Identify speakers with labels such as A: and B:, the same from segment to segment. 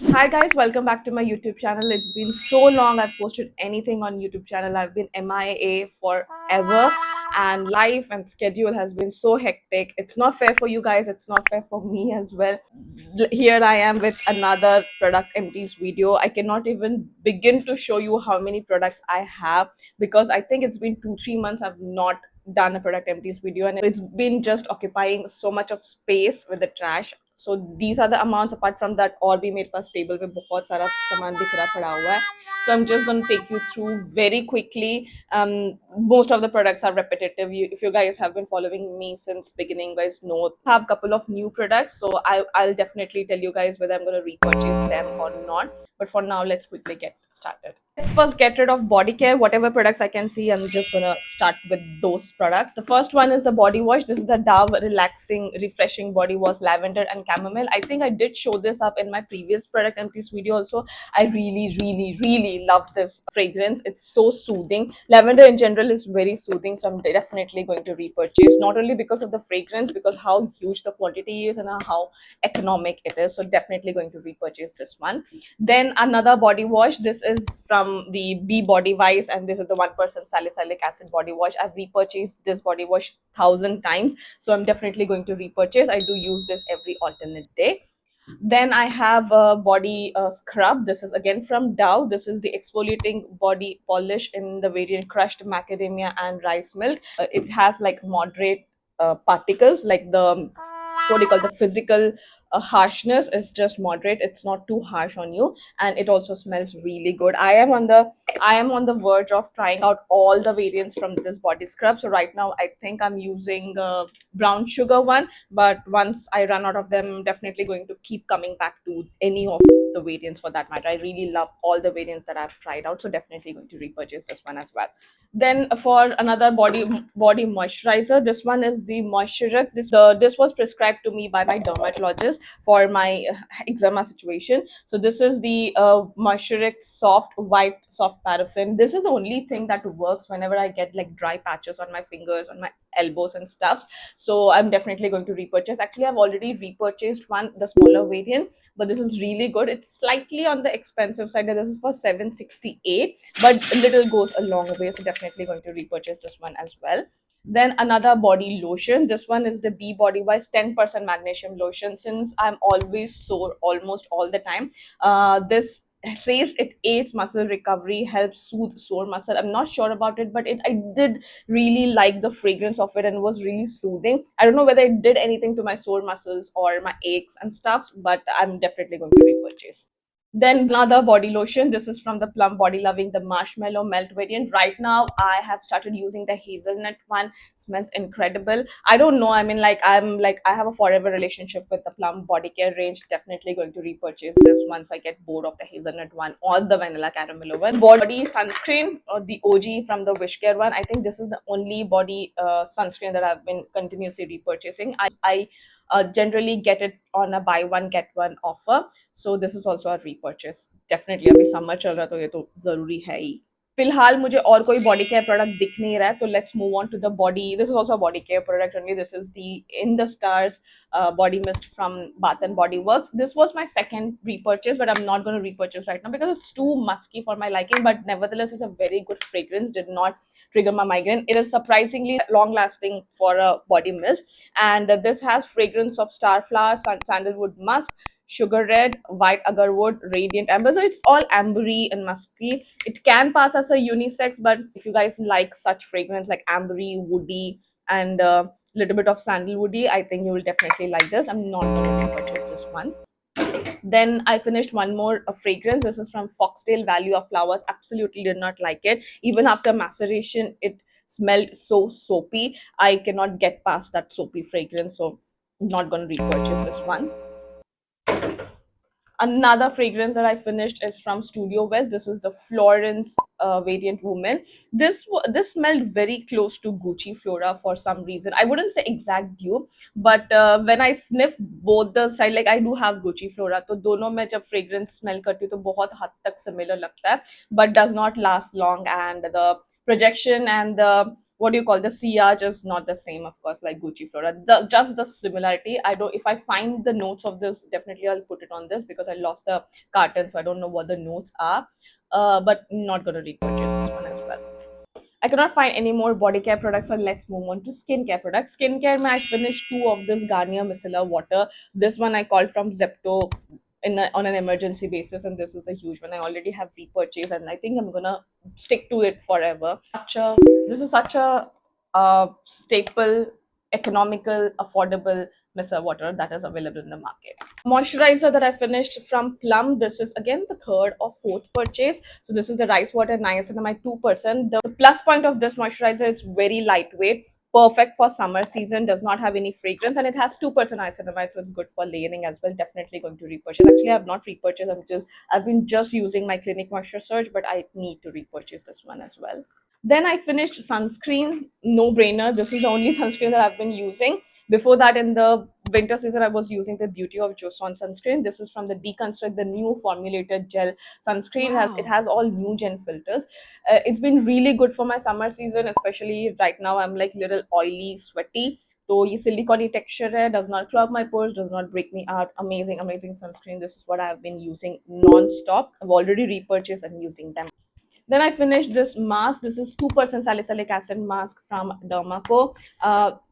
A: Hi guys, welcome back to my YouTube channel. It's been so long I've posted anything on YouTube channel. I've been MIA forever and life and schedule has been so hectic. It's not fair for you guys, it's not fair for me as well. Here I am with another product empties video. I cannot even begin to show you how many products I have because I think it's been 2-3 months I've not done a product empties video and it's been just occupying so much of space with the trash. So these are the amounts. Apart from that और भी मेरे पास table पे बहुत सारा सामान बिखरा पड़ा हुआ है. So I'm just going to take you through very quickly. Most of the products are repetitive. If you guys have been following me since beginning, you guys know I have a couple of new products. So I'll definitely tell you guys whether I'm going to repurchase them or not. But for now, let's quickly get started. Let's first get rid of body care. Whatever products I can see, I'm just gonna start with those products. The first one is the body wash. This is a Dove relaxing, refreshing body wash, lavender and chamomile. I think I did show this up in my previous product empties video also. I really love this fragrance. It's so soothing. Lavender in general is very soothing, so I'm definitely going to repurchase. Not only because of the fragrance, because how huge the quantity is and how economic it is. So definitely going to repurchase this one. Then another body wash. This is from the B Body Wise, and this is the 1% salicylic acid body wash. I've repurchased this body wash 1,000 times, so I'm definitely going to repurchase. I do use this every alternate day. Then I have a body scrub. This is again from Dove. This is the exfoliating body polish in the variant crushed macadamia and rice milk. It has like moderate particles, like the what do you call the physical harshness is just moderate. It's not too harsh on you, and it also smells really good. I am on the verge of trying out all the variants from this body scrub. So right now I think I'm using brown sugar one, but once I run out of them, I'm definitely going to keep coming back to any of the variants for that matter. I really love all the variants that I've tried out, so definitely going to repurchase this one as well. Then for another body moisturizer, this one is the Moisturex. This was prescribed to me by my dermatologist for my eczema situation. So this is the Moisturex soft white soft paraffin. This is the only thing that works whenever I get like dry patches on my fingers, on my elbows and stuff. So I'm definitely going to repurchase. Actually, I've already repurchased one, the smaller variant, but this is really good. It's slightly on the expensive side. This is for 768, but a little goes a long way. So definitely going to repurchase this one as well. Then another body lotion. This one is the B Body Wise 10% magnesium lotion. Since I'm always sore almost all the time, this says it aids muscle recovery, helps soothe sore muscle. I'm not sure about it, but I did really like the fragrance of it and it was really soothing. I don't know whether it did anything to my sore muscles or my aches and stuff, but I'm definitely going to repurchase. Then another body lotion. This is from the Plum Body Loving, the Marshmallow Melt variant. Right now, I have started using the hazelnut one. Smells incredible. I don't know. I mean, I have a forever relationship with the Plum Body Care range. Definitely going to repurchase this once I get bored of the hazelnut one or the vanilla caramel one. Body sunscreen, or the OG from the Wish Care one. I think this is the only body sunscreen that I've been continuously repurchasing. I generally get it on a buy one get one offer. So this is also a repurchase. Definitely अभी summer चल रहा है तो ये तो जरूरी है ही. फिलहाल मुझे और कोई बॉडी केयर प्रोडक्ट दिख नहीं रहा है, तो let's move on to the body. This is also body care product only. This is the in the stars body mist from Bath and Body Works. This was my second repurchase, but I'm not going to repurchase right now because it's too musky for my liking. But nevertheless, it's a very good fragrance. Did not trigger my migraine. It is surprisingly long lasting for a body mist, and this has fragrance of starflower, sandalwood musk, sugar red, white agarwood, radiant amber. So it's all ambery and musky. It can pass as a unisex, but if you guys like such fragrance like ambery, woody, and little bit of sandalwoody, I think you will definitely like this. I'm not going to repurchase this one. Then I finished one more fragrance. This is from Foxtail Value of Flowers. Absolutely did not like it. Even after maceration, it smelled so soapy. I cannot get past that soapy fragrance, so not going to repurchase this one. Another fragrance that I finished is from Studio West. This is the Florence variant Woman. This smelled very close to Gucci Flora for some reason. I wouldn't say exact dupe, but when I sniff both the side, like I do have Gucci Flora, तो दोनों में जब fragrance smell करती हूँ तो बहुत हद तक similar लगता है, but does not last long, and the projection and the what do you call, the sillage is not the same, of course, like Gucci Flora. Just the similarity. I don't, if I find the notes of this, definitely I'll put it on this because I lost the carton, so I don't know what the notes are. But not gonna repurchase this one as well. I cannot find any more body care products, so let's move on to skincare products. Skincare, I finished two of this Garnier Micellar Water. This one I called from Zepto on an emergency basis, and this is the huge one. I already have repurchased, and I think I'm gonna stick to it forever. This is such a staple, economical, affordable micellar water that is available in the market. Moisturizer that I finished from Plum. This is again the third or fourth purchase. So this is the rice water niacinamide 2%. The plus point of this moisturizer is very lightweight, perfect for summer season, does not have any fragrance, and it has 2% niacinamide, so it's good for layering as well. Definitely going to repurchase. Actually, I have not repurchased. I've been just using my Clinique Moisture Surge, but I need to repurchase this one as well. Then I finished sunscreen, no brainer. This is the only sunscreen that I've been using. Before that, in the winter season, I was using the Beauty of Joseon sunscreen. This is from the Deconstruct, the new formulated gel sunscreen. It
B: Wow.
A: has all new gen filters. It's been really good for my summer season, especially right now. I'm like little oily, sweaty. तो ये silicone texture है, does not clog my pores, does not break me out. Amazing, amazing sunscreen. This is what I have been using non-stop. I've already repurchased and using them. Then I finished this mask. This is 2% salicylic acid mask from Dermaco.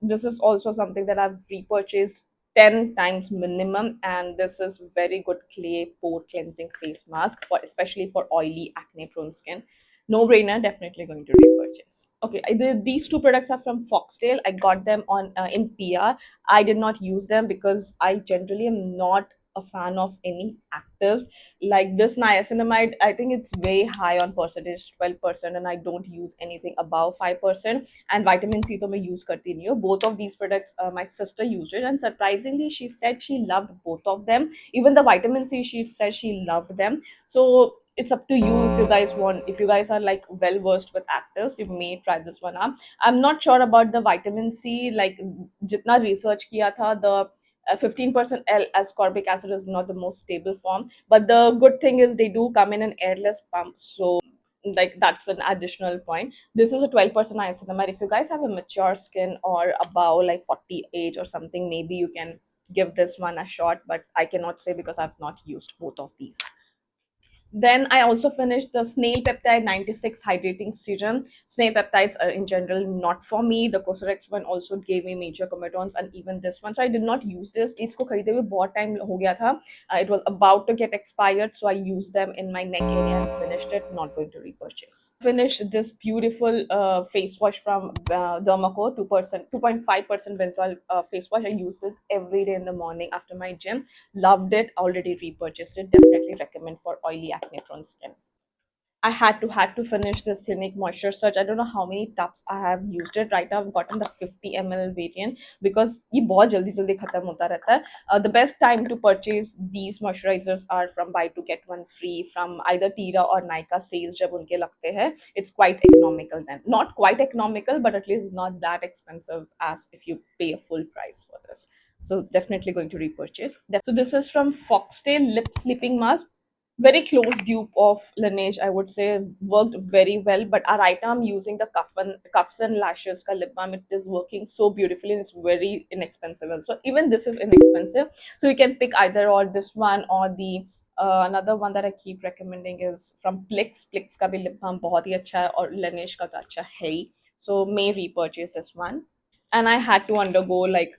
A: This is also something that I've repurchased 10 times minimum, and this is very good clay pore cleansing face mask for, especially for oily acne prone skin. No brainer, definitely going to repurchase. Okay, these two products are from Foxtail. I got them on in PR. I did not use them because I generally am not a fan of any actives like this niacinamide. I think it's way high on percentage, 12%, and I don't use anything above 5%. And vitamin C to मैं use करती नहीं हूँ. Both of these products, my sister used it, and surprisingly she said she loved both of them. Even the vitamin C, she said she loved them. So it's up to you. If you guys want, if you guys are like well versed with actives, you may try this one out. I'm not sure about the vitamin C, like जितना research किया था, the 15% L ascorbic acid is not the most stable form, but the good thing is they do come in an airless pump, so like that's an additional point. This is a 12% niacinamide. If you guys have a mature skin or above like 40 age or something, maybe you can give this one a shot, but I cannot say because I've not used both of these. Then I also finished the Snail Peptide 96 Hydrating Serum. Snail peptides are in general not for me. The Cosrx one also gave me major comedons, and even this one. So I did not use this. इसको खरीदे हुए बहुत time हो गया था. It was about to get expired, so I used them in my neck area and finished it. Not going to repurchase. Finished this beautiful face wash from Dermaco, 2%, 2.5% benzoyl face wash. I use this every day in the morning after my gym. Loved it. Already repurchased it. Definitely recommend for oily acne prone skin. I had to finish this Clinique Moisture Surge. I don't know how many tubs I have used it. Right now I've gotten the 50 ml variant because ये बहुत जल्दी जल्दी खत्म होता रहता है. The best time to purchase these moisturizers are from buy to get one free from either Tira or Nykaa sales जब उनके लगते हैं. It's quite economical then. Not quite economical, but at least not that expensive as if you pay a full price for this. So definitely going to repurchase. So this is from Foxtail Lip Sleeping Mask. Very close dupe of Laneige, I would say, worked very well. But right now I'm using the Cuffs and Lashes ka lip balm. It is working so beautifully and it's very inexpensive. So even this is inexpensive. So you can pick either or this one or the another one that I keep recommending is from Plix. Plix ka bhi lip balm बहुत ही अच्छा है और Laneige का तो अच्छा है ही. So may repurchase this one. And I had to undergo like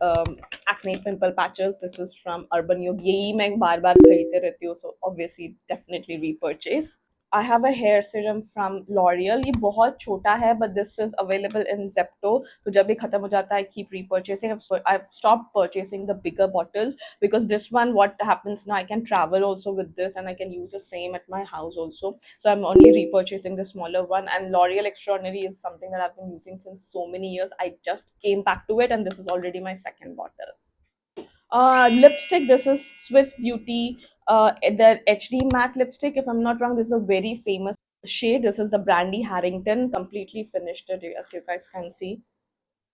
A: acne pimple patches. This is from Urban Yogi. यही मैं बार बार खरीदते रहती हूँ, so obviously definitely repurchase. I have a hair serum from L'Oreal. ये बहुत छोटा है, but this is available in Zepto. तो जब भी खत्म हो जाता है, I keep repurchasing. I've stopped purchasing the bigger bottles because this one, what happens now, I can travel also with this and I can use the same at my house also. So I'm only repurchasing the smaller one. And L'Oreal Extraordinary is something that I've been using since so many years. I just came back to it, and this is already my second bottle. Lipstick. This is Swiss Beauty. Their HD matte lipstick. If I'm not wrong, this is a very famous shade. This is the Brandy Harrington. Completely finished it, as you guys can see.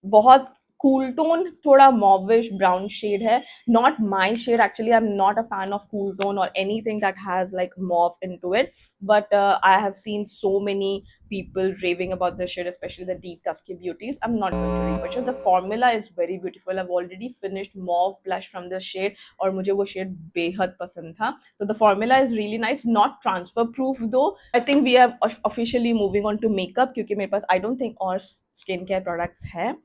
A: बहुत cool tone, thoda mauvish brown shade hai. Not my shade actually. I'm not a fan of cool tone or anything that has like mauve into it. But I have seen so many people raving about this shade, especially the deep dusky beauties. I'm not going to repurchase. The formula is very beautiful. I've already finished mauve blush from this shade, और मुझे वो shade बेहद पसंद था. So the formula is really nice. Not transfer proof though. I think we are officially moving on to makeup क्योंकि मेरे पास I don't think और skincare products है.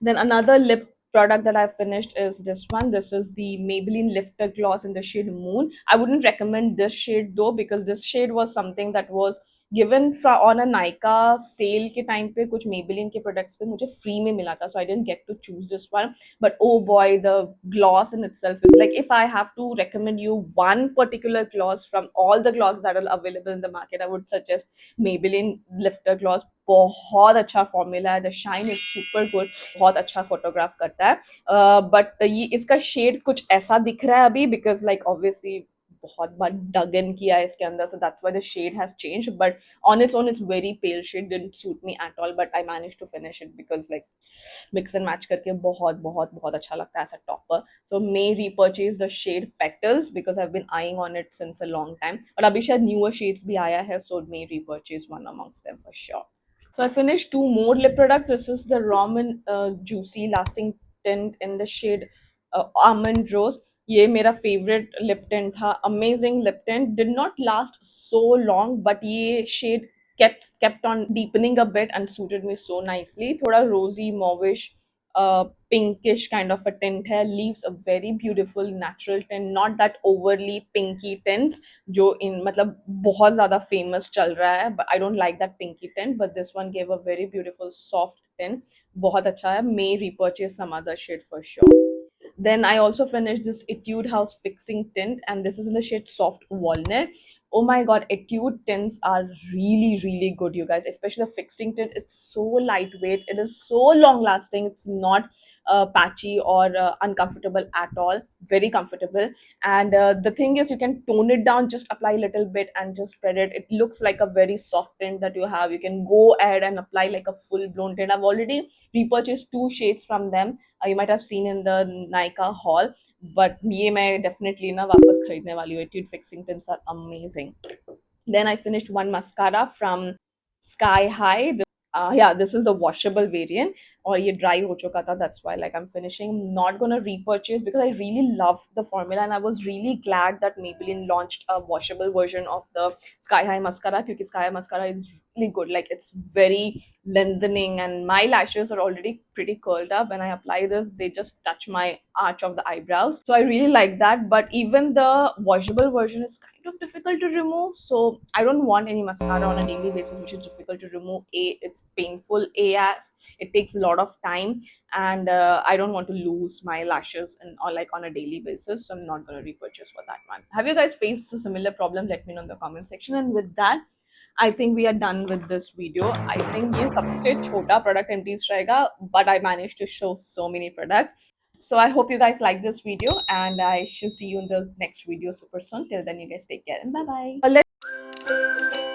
A: Then another lip product that I finished is this one. This is the Maybelline Lifter Gloss in the shade Moon. I wouldn't recommend this shade though because this shade was something that was given on a Nykaa sale के time पे कुछ Maybelline के products पे मुझे free में मिला था, so I didn't get to choose this one. But oh boy, the gloss in itself is like, if I have to recommend you one particular gloss from all the glosses that are available in the market, I would suggest Maybelline Lifter Gloss. बहुत अच्छा formula है, the shine is super good, बहुत अच्छा photograph करता है. But ये इसका shade कुछ ऐसा दिख रहा है अभी बिकॉज लाइक ऑब्वियसली बहुत बार डगन किया है इसके अंदर, so that's why the shade has changed, but on its own it's very pale shade, didn't suit me at all, but I managed to finish it because like mix and match करके बहुत बहुत बहुत अच्छा लगता है as a topper. So may repurchase the shade Petals because I've been eyeing on it since a long time, और अभी शायद newer shades भी आया है, so may repurchase one amongst them for sure. So I finished two more lip products. This is the Ramen Juicy Lasting Tint in the shade Almond Rose. ये मेरा favorite lip tint था. Amazing lip tint. Did not last so long, but ये shade kept on deepening a bit and suited me so nicely. थोड़ा rosy, mauvish, pinkish kind of a tint है. Leaves a very beautiful natural tint. Not that overly pinky tints जो इन मतलब बहुत ज़्यादा famous चल रहा है, but I don't like that pinky tint, but this one gave a very beautiful soft tint. बहुत अच्छा है. May repurchase some other shade for sure. Then I also finished this Etude House Fixing Tint, and this is in the shade Soft Walnut. Oh my god, Etude tints are really, really good, you guys. Especially the fixing tint. It's so lightweight. It is so long lasting. It's not patchy or uncomfortable at all. Very comfortable. And the thing is, you can tone it down, just apply a little bit and just spread it. It looks like a very soft tint that you have. You can go ahead and apply like a full blown tint. I've already repurchased two shades from them. You might have seen in the Nykaa haul, but ये मैं definitely ना वापस खरीदने वाली हूँ. Etude fixing tints are amazing. Then I finished one mascara from Sky High. Yeah, this is the washable variant. और ये dry हो चुका था, that's why like I'm finishing. I'm not gonna repurchase because I really love the formula and I was really glad that Maybelline launched a washable version of the Sky High mascara because Sky High mascara is really good. Like it's very lengthening and my lashes are already pretty curled up. When I apply this, they just touch my arch of the eyebrows. So I really like that. But even the washable version is kind of difficult to remove. So I don't want any mascara on a daily basis which is difficult to remove. It's painful. It takes a lot of time, and I don't want to lose my lashes or like on a daily basis. So I'm not gonna repurchase for that one. Have you guys faced a similar problem? Let me know in the comment section. And with that, I think we are done with this video. I think ये सबसे छोटा product and piece रहेगा, but I managed to show so many products. So I hope you guys like this video, and I shall see you in the next video super soon. Till then, you guys take care and bye bye.